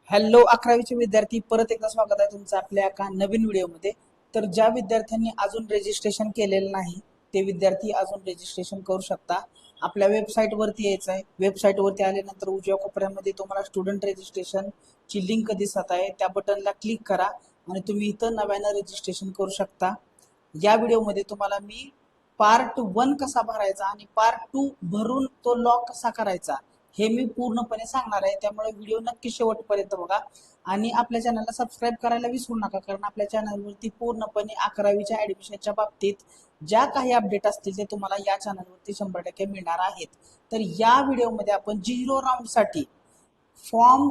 Hello 11वीचे विद्यार्थी, परत एकदा स्वागत आहे तुमचं आपल्या एका नवीन व्हिडिओमध्ये. तर ज्या विद्यार्थ्यांनी अजून रजिस्ट्रेशन केलेलं नाही ते विद्यार्थी अजून रजिस्ट्रेशन करू शकता. आपल्या वेबसाईटवरती यायचं आहे. वेबसाईटवरती आल्यानंतर उजव्या कोपऱ्यामध्ये तुम्हाला स्टुडंट रजिस्ट्रेशनची लिंक दिसत आहे, त्या बटनला क्लिक करा आणि तुम्ही इथं नव्यानं रजिस्ट्रेशन करू शकता. या व्हिडिओमध्ये तुम्हाला मी पार्ट 1 कसा भरायचा आणि पार्ट 2 भरून तो लॉक कसा करायचा हे मी पूर्णपणे सांगणार आहे. त्यामुळे व्हिडिओ नक्की शेवटपर्यंत बघा आणि आपल्या चॅनलला सबस्क्राईब करायला विसरू नका, कारण आपल्या चॅनलवरती पूर्णपणे 11वीच्या ऍडमिशनच्या बाबतीत ज्या काही अपडेट असतील ते तुम्हाला या चॅनलवरती 100% मिळणार आहेत. तर या व्हिडिओमध्ये आपण 0 राऊंडसाठी फॉर्म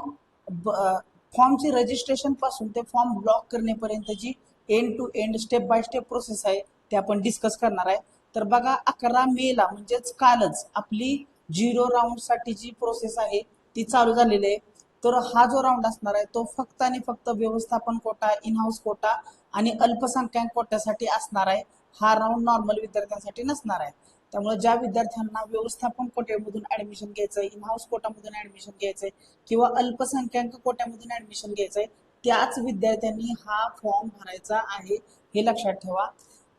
फॉर्मची रजिस्ट्रेशन पासून ते फॉर्म ब्लॉक करण्यापर्यंतची end to end step by step process आहे ते आपण डिस्कस करणार आहे. तर बघा, 11 मेला म्हणजेच कालच आपली 0 राऊंड साठीची प्रोसेस आहे ती चालू झालेली आहे. तर हा जो राऊंड असणार आहे तो फक्त आणि फक्त व्यवस्थापन कोटा, इन हाऊस कोटा आणि अल्पसंख्याक कोट्यासाठी असणार आहे. हा राऊंड नॉर्मल विद्यार्थ्यांसाठी नसणार आहे. त्यामुळे ज्या विद्यार्थ्यांना व्यवस्थापन कोट्यामधून ऍडमिशन घ्यायचंय, इन हाऊस कोटामधून ऍडमिशन घ्यायचंय किंवा अल्पसंख्याक कोट्यामधून ऍडमिशन घ्यायचंय, त्याच विद्यार्थ्यांनी हा फॉर्म भरायचा आहे, हे लक्षात ठेवा.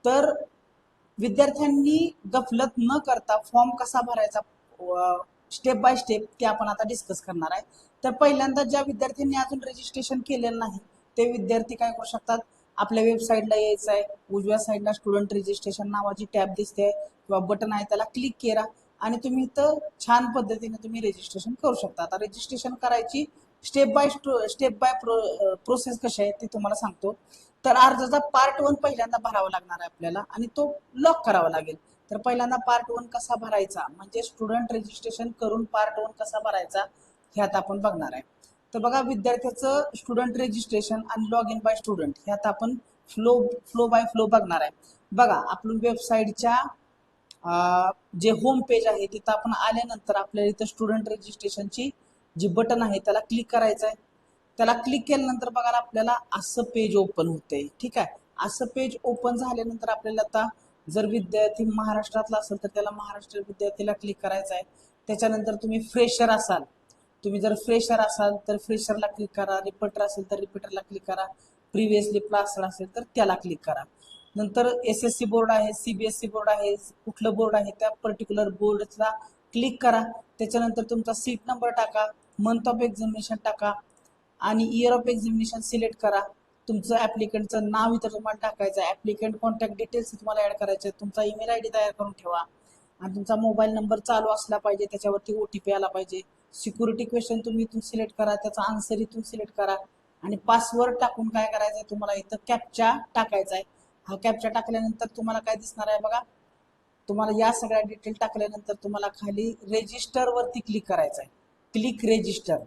तर विद्यार्थ्यांनी गफलत न करता फॉर्म कसा भरायचा स्टेप बाय स्टेप ते आपण आता डिस्कस करणार आहे. तर पहिल्यांदा ज्या विद्यार्थ्यांनी अजून रजिस्ट्रेशन केलेलं नाही ते विद्यार्थी काय करू शकतात, आपल्या वेबसाईटला यायचं आहे. उजव्या साईडला स्टुडंट रजिस्ट्रेशन नावाची टॅब दिसते किंवा बटन आहे, त्याला क्लिक करा आणि तुम्ही इथं छान पद्धतीने तुम्ही रजिस्ट्रेशन करू शकता. आता रजिस्ट्रेशन करायची स्टेप बाय प्रोसेस कशी आहे ते तुम्हाला सांगतो. तर अर्जाचा पार्ट 1 पहिल्यांदा भरावा लागणार आहे आपल्याला आणि तो लॉक करावा लागेल. तर पहिल्यांदा पार्ट 1 कसा भरायचा म्हणजे स्टुडंट रजिस्ट्रेशन करून पार्ट 1 कसा भरायचा ह्यात आपण बघणार आहे. तर बघा, विद्यार्थ्याचं स्टुडंट रजिस्ट्रेशन आणि लॉग इन बाय स्टुडंट ह्यात आपण फ्लो फ्लो बाय फ्लो बघणार आहे. बघा, आपण वेबसाईटच्या जे होम पेज आहे तिथं आपण आल्यानंतर आपल्याला इथं स्टुडंट रजिस्ट्रेशनची जी बटन आहे त्याला क्लिक करायचं आहे. त्याला क्लिक केल्यानंतर बघा आपल्याला असं पेज ओपन होते. ठीक आहे, असं पेज ओपन झाल्यानंतर आपल्याला आता जर विद्यार्थी महाराष्ट्रातला असेल तर त्याला महाराष्ट्र विद्यार्थीला क्लिक करायचं आहे. त्याच्यानंतर तुम्ही फ्रेशर असाल, तुम्ही जर फ्रेशर असाल तर फ्रेशरला क्लिक करा, रिपीटर असेल तर रिपीटरला क्लिक करा, प्रिव्हियसली पास असेल तर त्याला क्लिक करा. नंतर SSC बोर्ड आहे, CBSE बोर्ड आहे, कुठलं बोर्ड आहे त्या पर्टिक्युलर बोर्डला क्लिक करा. त्याच्यानंतर तुमचा सीट नंबर टाका, मंथ ऑफ एक्झामिनेशन टाका आणि इयर ऑफ एक्झामिनेशन सिलेक्ट करा. तुमचं ऍप्लिकंटचं नाव इथं तुम्हाला टाकायचं आहे, ऍप्लिकंट कॉन्टॅक्ट डिटेल्स तुम्हाला ऍड करायचे, तुमचा ईमेल ID तयार करून ठेवा आणि तुमचा मोबाईल नंबर चालू असला पाहिजे, त्याच्यावरती OTP आला पाहिजे. सिक्युरिटी क्वेश्चन तुम्ही इथून सिलेक्ट करा, त्याचा आन्सर इथून सिलेक्ट करा आणि पासवर्ड टाकून काय करायचंय, तुम्हाला इथं कॅप्चा टाकायचा आहे. हा कॅप्चा टाकल्यानंतर तुम्हाला काय दिसणार आहे बघा, तुम्हाला या सगळ्या डिटेल टाकल्यानंतर तुम्हाला खाली रेजिस्टर वरती क्लिक करायचं आहे. क्लिक रेजिस्टर,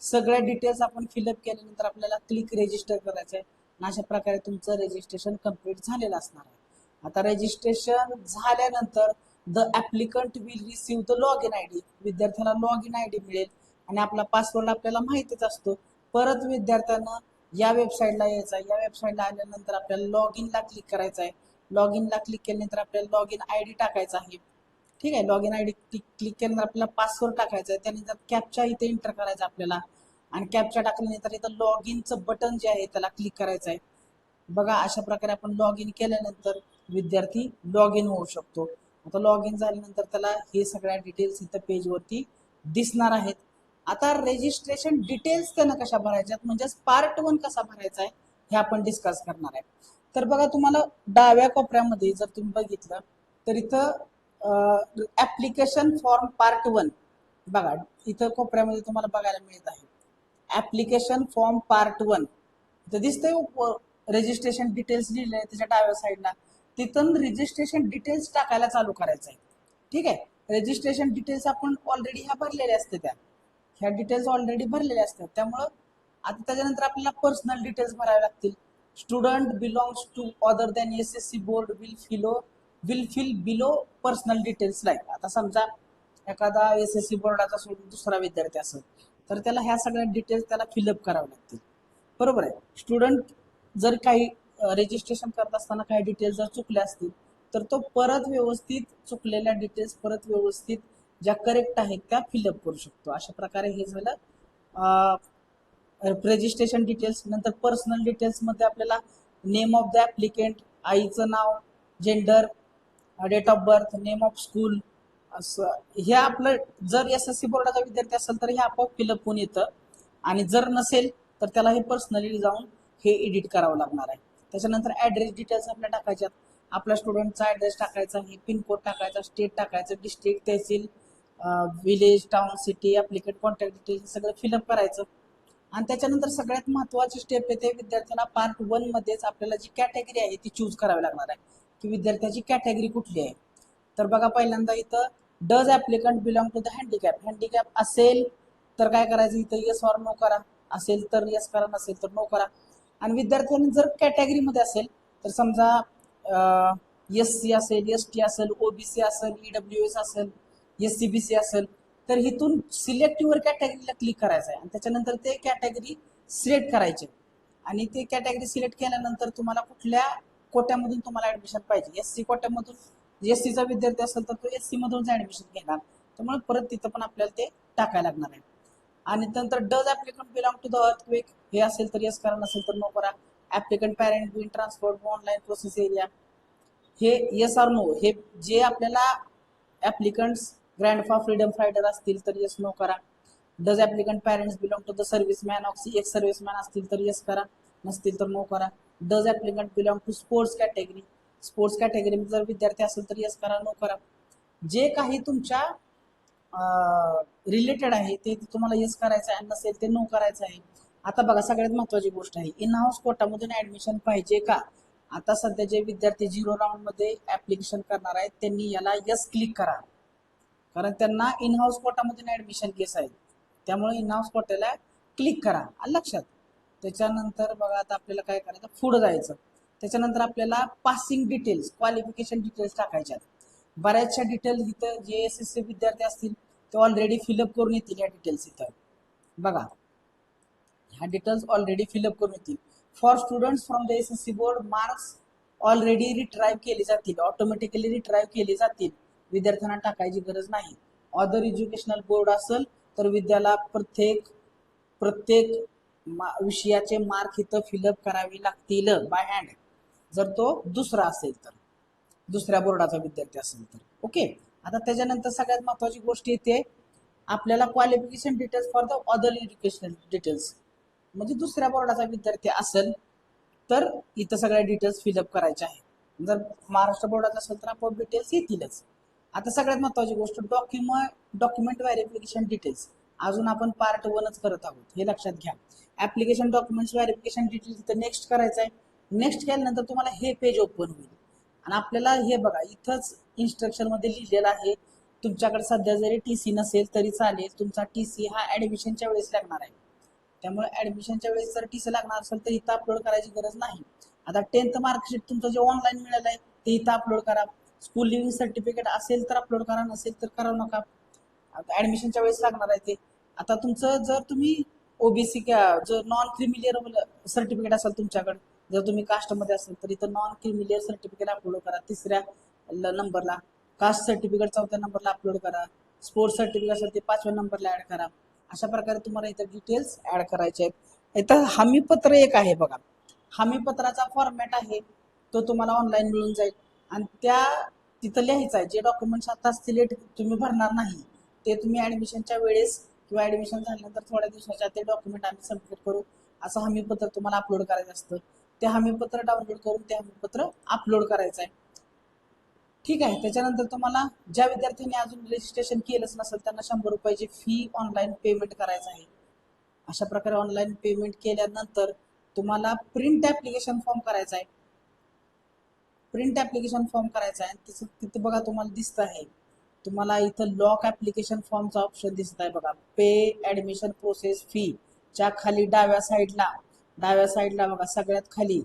सगळ्या डिटेल्स आपण फिलअप केल्यानंतर आपल्याला क्लिक रेजिस्टर करायचं आहे. अशा प्रकारे तुमचं रजिस्ट्रेशन कम्प्लीट झालेलं असणार आहे. आता रजिस्ट्रेशन झाल्यानंतर the applicant will receive the log in ID, विद्यार्थ्याला लॉग इन ID मिळेल आणि आपला पासवर्ड आपल्याला माहितीच असतो. परत विद्यार्थ्यांना या वेबसाईटला यायचं आहे. या वेबसाईटला आल्यानंतर आपल्याला लॉग इनला क्लिक करायचं आहे. लॉग इनला क्लिक केल्यानंतर आपल्याला लॉग इन ID टाकायचा आहे. ठीक आहे, लॉग इन ID क्लिक केल्यानंतर आपल्याला पासवर्ड टाकायचा आहे, त्यानंतर कॅप्चा इथे एंटर करायचा आपल्याला आणि कॅप्चा टाकल्यानंतर इथं लॉग इनचं बटन जे आहे त्याला क्लिक करायचं आहे. बघा, अशा प्रकारे आपण लॉग इन केल्यानंतर विद्यार्थी लॉग इन होऊ शकतो. आता लॉग इन झाल्यानंतर त्याला हे सगळ्या डिटेल्स इथं पेजवरती दिसणार आहेत. आता रजिस्ट्रेशन डिटेल्स त्यानं कशा भरायच्यात म्हणजे पार्ट 1 कसा भरायचा आहे हे आपण डिस्कस करणार आहे. तर बघा, तुम्हाला डाव्या कोपऱ्यामध्ये जर तुम्ही बघितलं तर इथं ऍप्लिकेशन फॉर्म पार्ट 1 बघा, इथं कोपऱ्यामध्ये तुम्हाला बघायला मिळत आहे ऍप्लिकेशन फॉर्म पार्ट 1. इथं दिसतंय रजिस्ट्रेशन डिटेल्स लिहिले आहे त्याच्या डाव्या साईडला, तिथून रजिस्ट्रेशन डिटेल्स टाकायला चालू करायचं आहे. ठीक आहे, रजिस्ट्रेशन डिटेल्स आपण ऑलरेडी ह्या भरलेल्या असते, ह्या डिटेल्स ऑलरेडी भरलेल्या असतात. त्यामुळं आता त्याच्यानंतर आपल्याला पर्सनल डिटेल्स भरावे लागतील. Student belongs to other than SSC board will fill below personal details like. आता समजा एखादा SSC बोर्डाचा सोडून दुसरा विद्यार्थी असेल तर त्याला ह्या सगळ्या डिटेल्स त्याला फिलअप कराव्या लागतील. बरोबर आहे. स्टुडंट जर काही रजिस्ट्रेशन करत असताना काही डिटेल्स जर चुकल्या असतील तर तो परत व्यवस्थित चुकलेल्या डिटेल्स परत व्यवस्थित ज्या करेक्ट आहेत त्या फिलअप करू शकतो. अशा प्रकारे हे झालं रजिस्ट्रेशन डिटेल्स, नंतर पर्सनल डिटेल्समध्ये आपल्याला नेम ऑफ द ॲप्लिकेंट, आईचं नाव, gender, date of birth, name of school, असं हे आपलं जर SSC बोर्डाचा विद्यार्थी असेल तर हे आपोआप फिलअप होऊन येतं, आणि जर नसेल तर त्याला हे पर्सनली जाऊन हे एडिट करावं लागणार आहे. त्याच्यानंतर ॲड्रेस डिटेल्स आपल्या टाकायच्यात. आपल्या स्टुडंटचा ॲड्रेस टाकायचा आहे, पिनकोड टाकायचा, स्टेट टाकायचं, डिस्ट्रिक्ट, तहसील, village, town, city, applicant contact details सगळं फिलअप करायचं. आणि त्याच्यानंतर सगळ्यात महत्त्वाची स्टेप येते, विद्यार्थ्याला पार्ट 1 मध्येच आपल्याला जी कॅटेगरी आहे ती चूज करावी लागणार आहे की विद्यार्थ्याची कॅटेगरी कुठली आहे. तर बघा पहिल्यांदा इथं does applicant belong to the handicap, handicap असेल तर काय करायचं, इथं येस ऑर नो करा, असेल तर येस करा, नसेल तर नो करा. आणि विद्यार्थ्यांनी जर कॅटेगरीमध्ये असेल तर समजा SC असेल, ST असेल, OBC असेल, EWS असेल, SCBC असेल, तर इथून सिलेक्टिव्हवर कॅटेगरीला क्लिक करायचं आहे आणि त्याच्यानंतर ते कॅटेगरी सिलेक्ट करायचे. आणि ते कॅटेगरी सिलेक्ट केल्यानंतर तुम्हाला कुठल्या कोट्यामधून तुम्हाला ऍडमिशन पाहिजे, SC कोट्यामधून, SCचा विद्यार्थी असेल तर तो SC मधूनच ऍडमिशन घेणार, त्यामुळे परत तिथं पण आपल्याला ते टाकायला लागणार आहे. आणि नंतर does applicant belong to the earthquake, हे असेल तर येस करा, नसेल तर नो करा. Applicant parent been transport online process area, हे येस ऑर नो, हे जे आपल्याला ॲप्लिकंट्स ग्रँडफा फ्रीडम फायटर असतील तर येस नो करा. Does applicant parents belong to the serviceman ऑक्सी, एक सर्व्हिसमॅन असतील तर येस करा, नसतील तर नो करा. Does applicant belong to sports category, sports कॅटेगरीमध्ये जर विद्यार्थी असेल तर येस करा, नो करा. जे काही तुमच्या रिलेटेड आहे ते तुम्हाला येस करायचं आहे, नसेल ते नो करायचं आहे. आता बघा सगळ्यात महत्त्वाची गोष्ट आहे, इन हाऊस कोटामधून ऍडमिशन पाहिजे का. आता सध्या जे विद्यार्थी 0 राऊंड मध्ये ऍप्लिकेशन करणार आहेत त्यांनी याला यस क्लिक करा, कारण त्यांना इन हाऊस कोटामधून ऍडमिशन केस आहे, त्यामुळे इन हाऊस कोट्याला क्लिक करा, आलं लक्षात. त्याच्यानंतर बघा आता आपल्याला काय करायचं, पुढे जायचं. त्याच्यानंतर आपल्याला पासिंग डिटेल्स, क्वालिफिकेशन डिटेल्स टाकायच्यात. बऱ्याचशा डिटेल्स इथं जे SSC विद्यार्थी असतील ते ऑलरेडी फिलअप करून येतील ह्या डिटेल्स इथं बघा, ह्या डिटेल्स ऑलरेडी फिलअप करून येतील. For students from the SSC board, marks already retrieve केले जातील, ऑटोमॅटिकली रिट्राईव्ह केले जातील, विद्यार्थ्यांना टाकायची गरज नाही. अदर एज्युकेशनल बोर्ड असेल तर विद्याला प्रत्येक प्रत्येक विषयाचे मार्क इथं फिलअप करावे लागतील बाय हँड, जर तो दुसरा असेल तर, दुसऱ्या बोर्डाचा विद्यार्थी असेल तर. ओके. आता त्याच्यानंतर सगळ्यात महत्वाची गोष्ट येते, आपल्याला qualification details for the other educational details, म्हणजे दुसऱ्या बोर्डाचा विद्यार्थी असेल तर इथं सगळ्या डिटेल्स फिलअप करायच्या आहेत. जर महाराष्ट्र बोर्डाचा असेल तर आपोआप डिटेल्स येतीलच. आता सगळ्यात महत्वाची गोष्ट डॉक्युमेंट व्हेरिफिकेशन डिटेल्स, अजून आपण पार्ट 1च करत आहोत, हे लक्षात घ्या. ऍप्लिकेशन डॉक्युमेंट्स व्हेरिफिकेशन डिटेल्स इथं नेक्स्ट करायचं आहे. नेक्स्ट केल्यानंतर तुम्हाला हे पेज ओपन होईल आणि आपल्याला हे बघा इथंच इन्स्ट्रक्शन मध्ये लिहिलेलं आहे, तुमच्याकडे सध्या जरी TC नसेल तरी चालेल, तुमचा TC हा ऍडमिशनच्या वेळेस लागणार आहे, त्यामुळे ऍडमिशनच्या वेळेस जर TC लागणार असेल तर इथं अपलोड करायची गरज नाही. आता 10th मार्कशीट तुमचं जे ऑनलाईन मिळालं आहे ते इथं अपलोड करा. स्कूल लिव्हिंग सर्टिफिकेट असेल तर अपलोड करा, नसेल तर करू नका, ऍडमिशनच्या वेळेस लागणार आहे ते. आता तुमचं जर तुम्ही OBC जर नॉन क्रिमिलियर सर्टिफिकेट असेल तुमच्याकडे, जर तुम्ही कास्टमध्ये असेल तर इथं नॉन क्रिमिलियर सर्टिफिकेट अपलोड करा 3ऱ्या नंबरला, कास्ट सर्टिफिकेट 4थ्या नंबरला अपलोड करा, स्पोर्ट्स सर्टिफिकेट असेल ते 5व्या नंबरला ऍड करा. अशा प्रकारे तुम्हाला इथं डिटेल्स ऍड करायचे आहेत. इथं हमीपत्र एक आहे बघा, हमीपत्राचा फॉर्मॅट आहे तो तुम्हाला ऑनलाईन मिळून जाईल आणि त्या तिथं लिहायचं आहे जे डॉक्युमेंट्स आता सिलेक्ट तुम्ही भरणार नाही ते तुम्ही ऍडमिशनच्या वेळेस किंवा ऍडमिशन झाल्यानंतर थोड्या दिवसाच्या ते डॉक्युमेंट आम्ही सबमिट करू, असं हमीपत्र तुम्हाला अपलोड करायचं असतं. ते हमीपत्र डाउनलोड करून ते हमीपत्र अपलोड करायचं आहे. ठीक आहे. त्याच्यानंतर तुम्हाला ज्या विद्यार्थ्यांनी अजून रजिस्ट्रेशन केलंच नसेल त्यांना 100 रुपयाची फी ऑनलाईन पेमेंट करायचं आहे. अशा प्रकारे ऑनलाईन पेमेंट केल्यानंतर तुम्हाला प्रिंट ऍप्लिकेशन फॉर्म करायचा आहे. प्रिंट ऍप्लिकेशन फॉर्म करायचा आहे, तिथं बघा तुम्हाला दिसत आहे, तुम्हाला इथं लॉक ऍप्लिकेशन फॉर्मचा ऑप्शन दिसत आहे बघा, पे ऍडमिशन प्रोसेस फी च्या खाली डाव्या साईडला बघा सगळ्यात खाली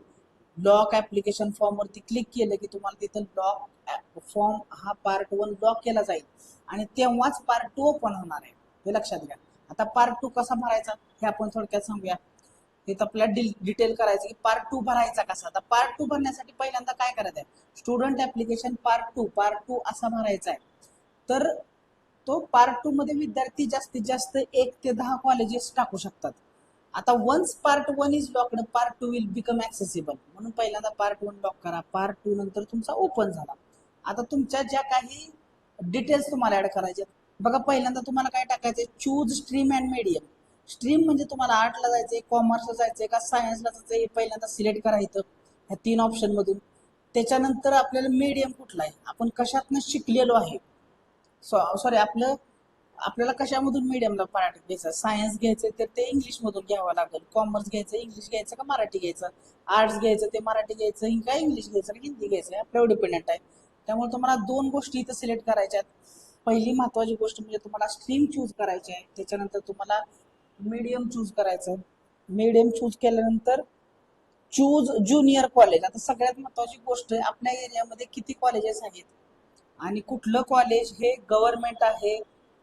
लॉक ऍप्लिकेशन फॉर्म वरती क्लिक केलं की तुम्हाला तिथं लॉक फॉर्म हा पार्ट 1 लॉक केला जाईल आणि तेव्हाच पार्ट 2 ओपन होणार आहे, हे लक्षात घ्या. आता पार्ट 2 कसा भरायचा हे आपण थोडक्यात सांगूया. हे तर आपल्याला डिटेल करायचं की पार्ट 2 भरायचा कसा. आता पार्ट 2 भरण्यासाठी पहिल्यांदा काय करायचं आहे, स्टुडंट ऍप्लिकेशन पार्ट 2 असा भरायचा आहे. तर तो पार्ट 2 मध्ये विद्यार्थी जास्तीत जास्त 1 ते 10 कॉलेजेस टाकू शकतात आता once part 1 is locked, part 2 will become accessible, म्हणून पहिल्यांदा पार्ट 1 लॉक करा, पार्ट 2 नंतर तुमचा ओपन झाला. आता तुमच्या ज्या काही डिटेल्स तुम्हाला ऍड करायचे बघा, पहिल्यांदा तुम्हाला काय टाकायचंय, choose stream and medium. Stream म्हणजे तुम्हाला आर्टला जायचंय, कॉमर्सला जायचंय का सायन्सला जायचंय, हे पहिल्यांदा सिलेक्ट करायचं ह्या 3 ऑप्शन मधून. त्याच्यानंतर आपल्याला मीडियम कुठला आहे, आपण कशातनं शिकलेलो आहे, सॉरी आपल्याला कशामधून मीडियमला पार्ट घ्यायचा, सायन्स घ्यायचं तर ते इंग्लिश मधून घ्यावं लागेल, कॉमर्स घ्यायचं इंग्लिश घ्यायचं का मराठी घ्यायचं, आर्ट्स घ्यायचं ते मराठी घ्यायचं का इंग्लिश घ्यायचं का हिंदी घ्यायचं, आपल्यावर डिपेंडेंट आहे. त्यामुळे तुम्हाला 2 गोष्टी इथं सिलेक्ट करायच्या आहेत. पहिली महत्वाची गोष्ट म्हणजे तुम्हाला स्ट्रीम चूज करायची आहे, त्याच्यानंतर तुम्हाला मीडियम चूज करायचं. मीडियम चूज केल्यानंतर चूज ज्युनियर कॉलेज. आता सगळ्यात महत्वाची गोष्ट आहे, आपल्या एरियामध्ये किती कॉलेजेस आहेत आणि कुठलं कॉलेज हे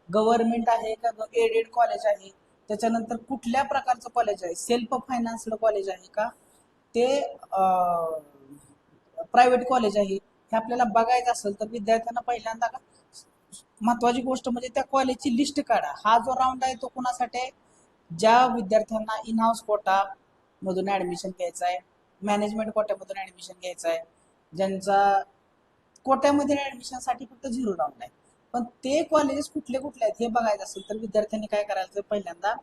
गव्हर्नमेंट आहे का एडेड कॉलेज आहे, त्याच्यानंतर कुठल्या प्रकारचं कॉलेज आहे, सेल्फ फायनान्स्ड कॉलेज आहे का ते प्रायव्हेट कॉलेज आहे, हे आपल्याला बघायचं असेल तर विद्यार्थ्यांना पहिल्यांदा महत्वाची गोष्ट म्हणजे त्या कॉलेजची लिस्ट काढा. हा जो राऊंड आहे तो कुणासाठी आहे, ज्या विद्यार्थ्यांना इन हाऊस कोटा मधून ऍडमिशन घ्यायचं आहे, मॅनेजमेंट कोट्यामधून ऍडमिशन घ्यायचं आहे, ज्यांचा कोट्यामध्ये ऍडमिशनसाठी फक्त 0 राऊंड आहे. पण ते कॉलेजेस कुठले कुठले आहेत हे बघायचं असेल तर विद्यार्थ्यांनी काय करायचं, पहिल्यांदा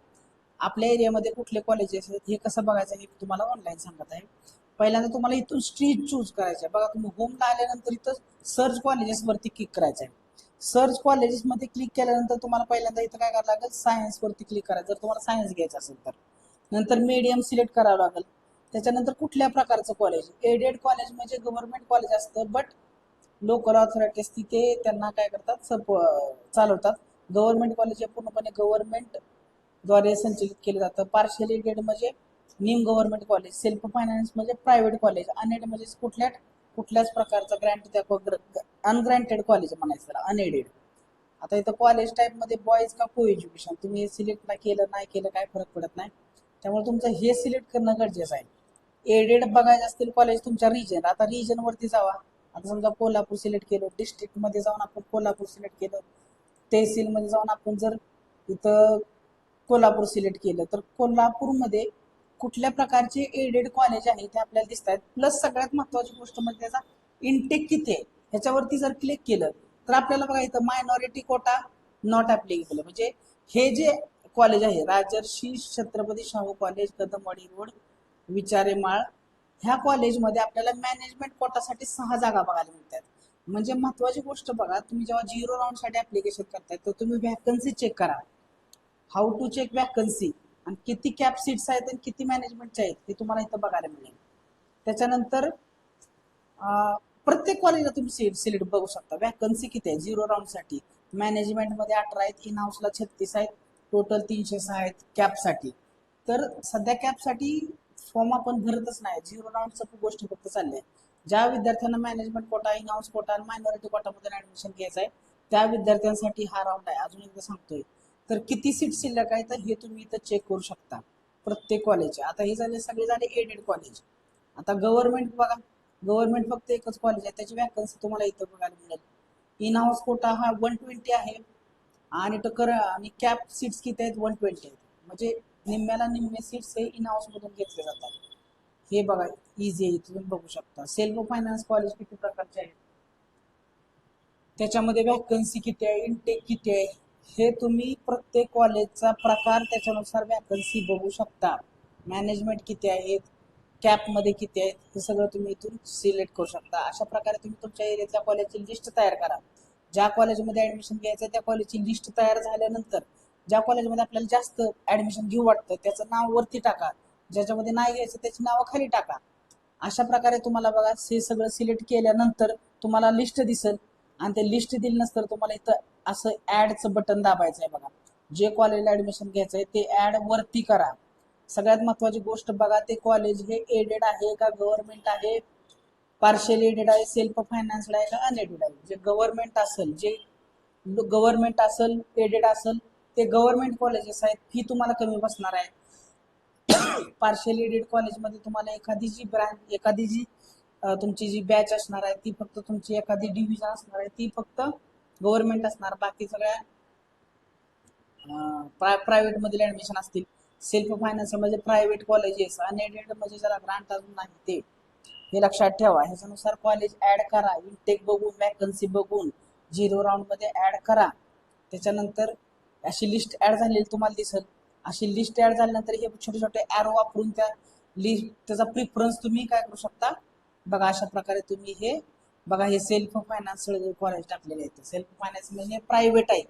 आपल्या एरियामध्ये कुठले कॉलेजेस आहेत हे कसं बघायचं हे तुम्हाला ऑनलाईन सांगत आहे. पहिल्यांदा तुम्हाला इथून स्ट्रीट चूज करायचं आहे. बघा, तुम्ही होमला आल्यानंतर इथं सर्च कॉलेजेस वरती क्लिक करायचं आहे. सर्च कॉलेजेस मध्ये क्लिक केल्यानंतर तुम्हाला पहिल्यांदा इथं काय करावं लागेल, सायन्स वरती क्लिक करायचं जर तुम्हाला सायन्स घ्यायचं असेल तर. नंतर मीडियम सिलेक्ट करावं लागेल. त्याच्यानंतर कुठल्या प्रकारचं कॉलेज, एडेड कॉलेज म्हणजे गव्हर्नमेंट कॉलेज असतं, बट लोकल ऑथॉरिटीज तिथे त्यांना काय करतात, चालवतात. गव्हर्नमेंट कॉलेज हे पूर्णपणे गव्हर्नमेंट द्वारे संचलित केलं जातं. पार्शियल एडेड म्हणजे निम गव्हर्नमेंट कॉलेज, सेल्फ फायनान्स म्हणजे प्रायव्हेट कॉलेज, अनएड म्हणजे कुठल्याच प्रकारचं ग्रँट अनग्रँटेड कॉलेज म्हणायचं त्याला, अनएडेड. आता इथं कॉलेज टाईप मध्ये बॉईज का को एज्युकेशन, तुम्ही हे सिलेक्ट नाही केलं काय फरक पडत नाही, त्यामुळे तुमचं हे सिलेक्ट करणं गरजेचं आहे. एडेड बघायचे असतील कॉलेज तुमच्या रिजन, आता रिजन वरती जावा. आता समजा कोल्हापूर सिलेक्ट केलं, डिस्ट्रिक्ट मध्ये जाऊन आपण कोल्हापूर सिलेक्ट केलं, तहसील मध्ये जाऊन आपण जर इथं कोल्हापूर सिलेक्ट केलं तर कोल्हापूरमध्ये कुठल्या प्रकारचे एडेड कॉलेज आहे ते आपल्याला दिसत आहेत. प्लस सगळ्यात महत्वाची गोष्ट म्हणजे त्याचा इनटेक किती आहे, ह्याच्यावरती जर क्लिक केलं तर आपल्याला बघा इथं मायनॉरिटी कोटा नॉट ऍप्लिकेबल, म्हणजे हे जे कॉलेज आहे राजर्षी छत्रपती शाहू कॉलेज, कदमवाडी रोड, विचारे माळ, ह्या कॉलेजमध्ये आपल्याला मॅनेजमेंट कोटासाठी 6 जागा बघायला मिळतात. म्हणजे महत्वाची गोष्ट बघा, तुम्ही जेव्हा 0 राऊंड साठी ऍप्लिकेशन करताय तर तुम्ही व्हॅकन्सी चेक करा. हाऊ टू चेक व्हॅकन्सी, आणि किती कॅप सीट्स आहेत आणि किती मॅनेजमेंटच्या आहेत हे तुम्हाला इथं बघायला मिळेल. त्याच्यानंतर प्रत्येक कॉलेजला तुम्ही सीट सिलेक्ट बघू शकता, व्हॅकन्सी किती आहे 0 राऊंड साठी. मॅनेजमेंटमध्ये 18 आहेत, इन हाऊसला 36 आहेत, टोटल 306 आहेत कॅपसाठी. तर सध्या कॅपसाठी फॉर्म आपण भरतच नाही, 0 राऊंडचं गोष्ट फक्त चालली आहे. ज्या विद्यार्थ्यांना management quota, in house quota आणि मायनॉरिटी कोटामधून ऍडमिशन घ्यायचं आहे त्या विद्यार्थ्यांसाठी हा राऊंड आहे. अजून एकदा सांगतोय, तर किती सीट शिल्लक आहे तर हे तुम्ही इथं चेक करू शकता प्रत्येक कॉलेजचे. आता हे सगळे झाले एडेड कॉलेज. आता गव्हर्नमेंट बघा, गव्हर्नमेंट फक्त एकच कॉलेज आहे, त्याची व्हॅकन्सी तुम्हाला इथं बघायला मिळेल. इन हाऊस कोटा हा 120 आहे आणि कॅप सीट्स किती आहेत 120 आहेत, म्हणजे निम्म्याला निम्मे सीट्स हे इन हाऊस मधून घेतले जातात. हे बघा इझी आहे, तुम्ही बघू शकता. सेल्फ फायनान्स कॉलेज किती प्रकारचे आहेत, त्याच्यामध्ये व्हॅकन्सी किती आहे, इनटेक किती आहे, हे तुम्ही प्रत्येक कॉलेजचा प्रकार त्याच्यानुसार व्हॅकन्सी बघू शकता. मॅनेजमेंट किती आहेत, कॅप मध्ये किती आहेत, हे सगळं तुम्ही इथून सिलेक्ट करू शकता. अशा प्रकारे तुम्ही तुमच्या एरियातल्या कॉलेजची लिस्ट तयार करा. ज्या कॉलेजमध्ये ऍडमिशन घ्यायचं त्या कॉलेजची लिस्ट तयार झाल्यानंतर ज्या कॉलेजमध्ये आपल्याला जास्त ऍडमिशन घेऊ वाटतं त्याचं नाव वरती टाका, ज्याच्यामध्ये नाही घ्यायचं त्याची नावं खाली टाका. अशा प्रकारे तुम्हाला बघा हे सगळं सिलेक्ट केल्यानंतर तुम्हाला लिस्ट दिसेल, आणि ते लिस्ट दिल्यानंतर तुम्हाला इथं असं ऍडचं बटन दाबायचं आहे. बघा, जे कॉलेजला ऍडमिशन घ्यायचं आहे ते ऍड वरती करा. सगळ्यात महत्वाची गोष्ट बघा, ते कॉलेज हे एडेड आहे का गव्हर्नमेंट आहे, पार्शियल एडेड आहे, सेल्फ फायनान्स्ड आहे का अनएडेड आहे. जे गव्हर्नमेंट असेल एडेड असेल ते गव्हर्नमेंट कॉलेजेस आहेत, फी तुम्हाला कमी बसणार आहे. पार्शियल एडेड कॉलेजमध्ये तुम्हाला एखादी जी तुमची जी बॅच असणार आहे ती फक्त तुमची एखादी डिव्हिजन असणार आहे ती फक्त गव्हर्नमेंट असणार, बाकी सगळ्या प्रायव्हेट मध्ये ऍडमिशन असतील. सेल्फ फायनान्स म्हणजे प्रायव्हेट कॉलेजेस, अनएडेड म्हणजे ज्याला ग्रांट अजून नाही ते, हे लक्षात ठेवा. ह्याच्यानुसार कॉलेज ऍड करा, इनटेक बघून वॅकन्सी बघून 0 राऊंड मध्ये ऍड करा. त्याच्यानंतर अशी लिस्ट ऍड झालेली तुम्हाला दिसत. अशी लिस्ट ऍड झाल्यानंतर हे छोटे छोटे ऍरो वापरून त्या लिस्ट त्याचा प्रिफरन्स तुम्ही काय करू शकता बघा. अशा प्रकारे तुम्ही हे बघा, हे सेल्फ फायनान्स कॉलेज टाकलेले आहेत. सेल्फ फायनान्स म्हणजे प्रायव्हेट आहे.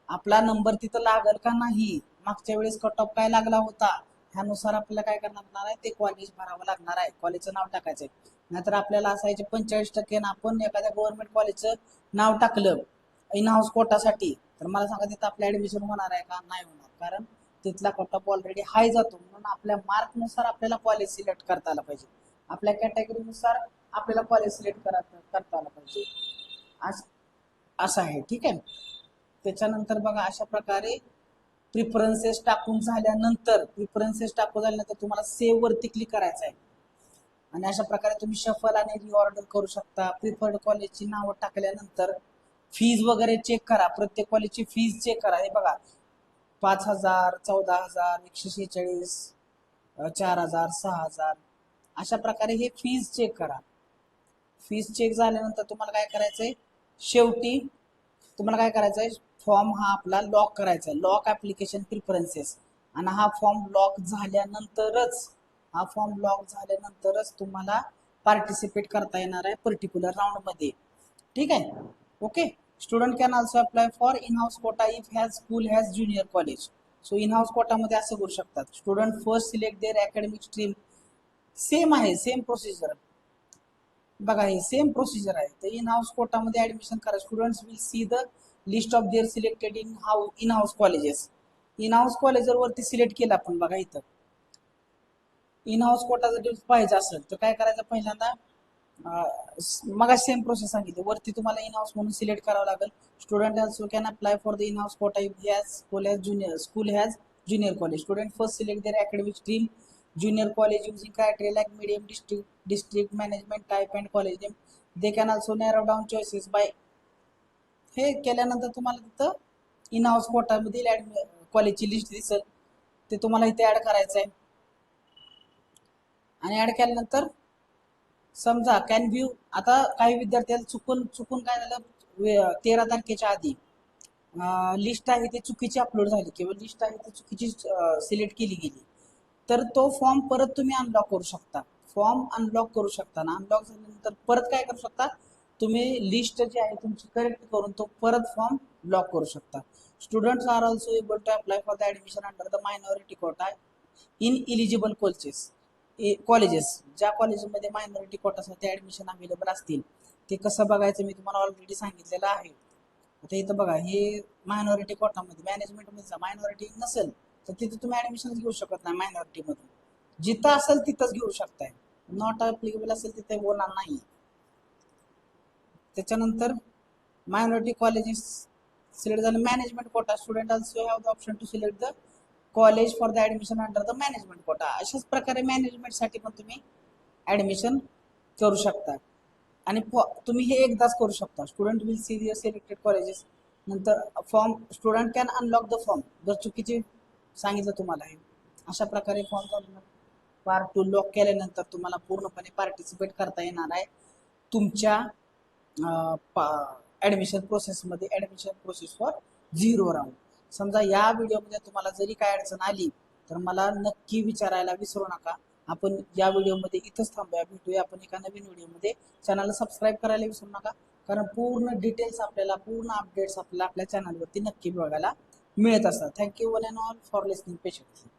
आपला नंबर तिथं लागल का नाही, मागच्या वेळेस कट ऑफ काय लागला होता, ह्यानुसार आपल्याला काय करणार लागणार आहे, ते कॉलेज भरावं लागणार आहे. कॉलेजचं नाव टाकायचंय. नाहीतर आपल्याला असायचे 45% ना, आपण एखाद्या गव्हर्नमेंट कॉलेजचं नाव टाकलं इन हाऊस कोटासाठी, तर मला सांगा तिथं आपलं ऍडमिशन होणार आहे का? नाही होणार. कारण तिथला कट ऑफ ऑलरेडी हाय जातो. म्हणून आपल्या मार्कनुसार आपल्याला कॉलेज सिलेक्ट करता आलं पाहिजे. आपल्या कॅटेगरीनुसार आपल्याला कॉलेज सिलेक्ट करता आलं पाहिजे. असं आहे. ठीक आहे. त्याच्यानंतर बघा, अशा प्रकारे प्रिफरन्सेस टाकून झाल्यानंतर तुम्हाला सेव्ह वरती क्लिक करायचं आहे. आणि अशा प्रकारे तुम्ही शफल आणि रिऑर्डर करू शकता. प्रिफर्ड कॉलेजची नावं टाकल्यानंतर फीज वगैरे चेक करा. प्रत्येक कॉलेजची फीज चेक करा. हे बघा, 5,000, 14,000, 146, 4,000, 6,000, अशा प्रकारे हे फीज चेक करा. फीज चेक झाल्यानंतर तुम्हाला काय करायचंय, शेवटी तुम्हाला काय करायचंय, फॉर्म हा आपला लॉक करायचा आहे. Lock application preferences. आणि हा फॉर्म लॉक झाल्यानंतरच तुम्हाला पार्टिसिपेट करता येणार आहे पर्टिक्युलर राऊंड मध्ये. ठीक आहे. Okay. Student can also apply for in house quota if has school has junior college. So in house कोटामध्ये असं करू शकतात. Student first select their academic stream. Same आहे, सेम प्रोसिजर बघा, हे सेम प्रोसिजर आहे. तर इन हाऊस कोटामध्ये ऍडमिशन करा. Students will see the list of their selected in house colleges. In house कॉलेजर वरती सिलेक्ट केलं आपण. बघा इथं इन हाऊस कोटा जर पाहिजे असेल तर काय करायचं, पहिल्यांदा मग सेम प्रोसेस सांगितली. वरती तुम्हाला इन हाऊस म्हणून सिलेक्ट करावं लागेल. Student also can apply for the in house quota if school has junior college. Student first select their academic stream junior college using criteria like medium, district management type and college name. They can also narrow down choices by. हे केल्यानंतर तुम्हाला तिथं in house कोटामधील कॉलेजची list दिसेल, ते तुम्हाला इथे add करायचं आहे. आणि ऍड केल्यानंतर समजा कॅन व्ह्यू. आता काही विद्यार्थ्यांना चुकून काय झालं, 13 तारखेच्या आधी लिस्ट आहे ती चुकीची अपलोड झाली किंवा लिस्ट आहे ती चुकीची सिलेक्ट केली गेली, तर तो फॉर्म परत तुम्ही अनलॉक करू शकता. फॉर्म अनलॉक करू शकता ना, अनलॉक झाल्यानंतर परत काय करू शकता, तुम्ही लिस्ट जी आहे तुमची करेक्ट करून तो परत फॉर्म लॉक करू शकता. Students are also able to apply for the admission under the minority quota in eligible colleges. ज्या कॉलेजमध्ये मायनॉरिटी कोटासाठी ऍडमिशन अवेलेबल असतील ते कसं बघायचं मी तुम्हाला ऑलरेडी सांगितलेलं आहे. आता इथं बघा, हे मायनॉरिटी कोटामध्ये मॅनेजमेंटमध्ये मायनॉरिटी नसेल तर तिथे तुम्ही ऍडमिशन घेऊ शकत नाही. मायनॉरिटी मधून जिथं असेल तिथंच घेऊ शकताय. नॉट अप्लिकेबल असेल तिथे होणार नाही. त्याच्यानंतर मायनॉरिटी कॉलेजेस सिलेक्ट झालं. Management quota. Student also have the option to select the college for the admission under the management quota. अशाच प्रकारे मॅनेजमेंट साठी पण तुम्ही ऍडमिशन करू शकता. आणि तुम्ही हे एकदाच करू शकता. Student will see the selected colleges. नंतर form student can unlock the form. जर चुकीची सांगितलं तुम्हाला हे, अशा प्रकारे फॉर्म पार्ट 2 लॉक केल्यानंतर तुम्हाला पूर्णपणे पार्टिसिपेट करता येणार आहे तुमच्या ऍडमिशन प्रोसेस फॉर 0 राऊंड. समजा या व्हिडिओमध्ये तुम्हाला जरी काय अडचण आली तर मला नक्की विचारायला विसरू नका. आपण या व्हिडिओमध्ये इथंच थांबूया. भेटूया आपण एका नवीन व्हिडिओमध्ये. चॅनलला सबस्क्राईब करायला विसरू नका, कारण पूर्ण डिटेल्स आपल्याला, पूर्ण अपडेट्स आपल्याला आपल्या चॅनलवरती नक्की बघायला मिळत असतात. Thank you one and all for listening patiently.